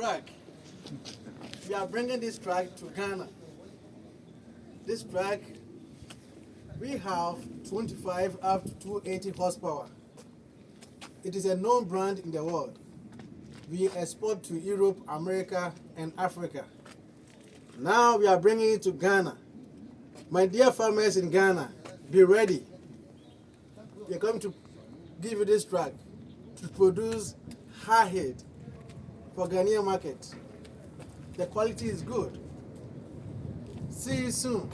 truck. We are bringing this truck to Ghana. This truck, we have 25 up to 280 horsepower. It is a known brand in the world. We export to Europe, America, and Africa. Now we are bringing it to Ghana. My dear farmers in Ghana, be ready. We are going to give you this truck to produce high head for Ghanaian market. The quality is good. See you soon.